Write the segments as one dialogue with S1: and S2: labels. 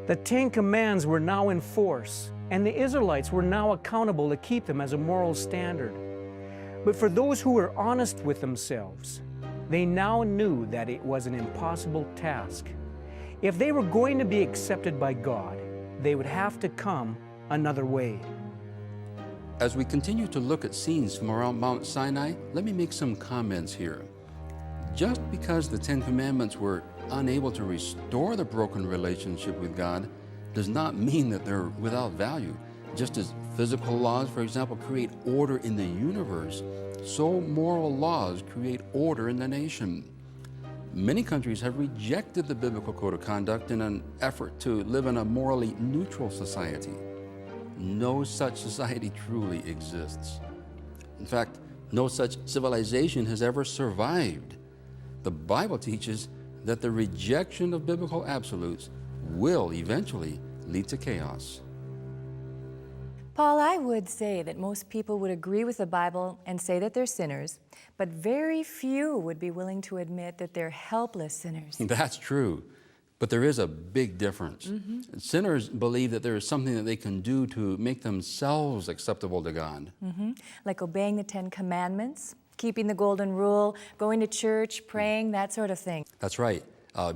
S1: The 10 Commands were now in force, and the Israelites were now accountable to keep them as a moral standard. But for those who were honest with themselves, they now knew that it was an impossible task. If they were going to be accepted by God, they would have to come another way.
S2: As we continue to look at scenes from around Mount Sinai, let me make some comments here. Just because the 10 Commandments were unable to restore the broken relationship with God does not mean that they're without value. Just as physical laws, for example, create order in the universe, so moral laws create order in the nation. Many countries have rejected the biblical code of conduct in an effort to live in a morally neutral society. No such society truly exists. In fact, no such civilization has ever survived. The Bible teaches that the rejection of biblical absolutes will eventually lead to chaos.
S3: Paul, I would say that most people would agree with the Bible and say that they're sinners, but very few would be willing to admit that they're helpless sinners.
S2: That's true, but there is a big difference. Sinners believe that there is something that they can do to make themselves acceptable to God.
S3: Like obeying the 10 Commandments, keeping the golden rule, going to church, praying, that sort of thing.
S2: That's right.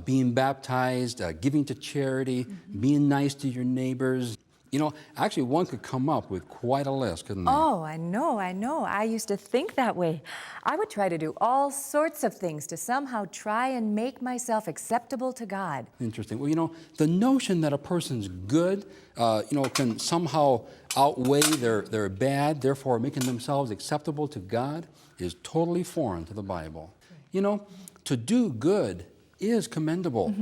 S2: Being baptized, giving to charity, being nice to your neighbors. You know, actually one could come up with quite a list, couldn't they?
S3: Oh, I know. I used to think that way. I would try to do all sorts of things to somehow try and make myself acceptable to God.
S2: Interesting. Well, you know, the notion that a person's good, can somehow outweigh their bad, therefore making themselves acceptable to God, is totally foreign to the Bible. You know, to do good is commendable.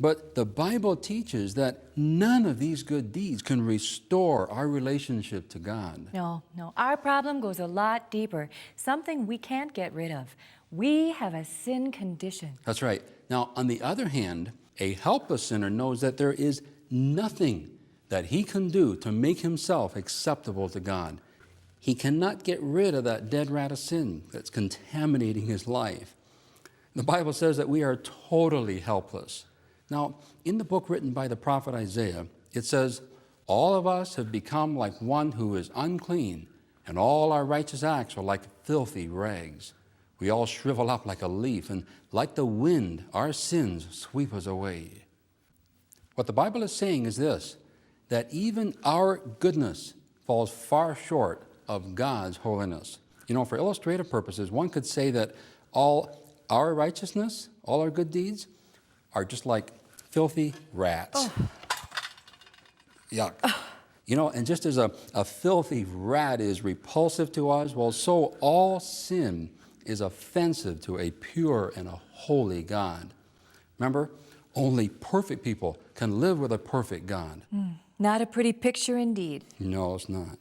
S2: But the Bible teaches that none of these good deeds can restore our relationship to God.
S3: No. Our problem goes a lot deeper, something we can't get rid of. We have a sin condition.
S2: That's right. Now, on the other hand, a helpless sinner knows that there is nothing that he can do to make himself acceptable to God. He cannot get rid of that dead rat of sin that's contaminating his life. The Bible says that we are totally helpless. Now, in the book written by the prophet Isaiah, it says, "All of us have become like one who is unclean, and all our righteous acts are like filthy rags. We all shrivel up like a leaf, and like the wind, our sins sweep us away." What the Bible is saying is this, that even our goodness falls far short of God's holiness. You know, for illustrative purposes, one could say that all our righteousness, all our good deeds, are just like filthy rats. Yuck. You know, and just as a filthy rat is repulsive to us, well, so all sin is offensive to a pure and a holy God. Remember, only perfect people can live with a perfect God.
S3: Not a pretty picture indeed.
S2: No, it's not.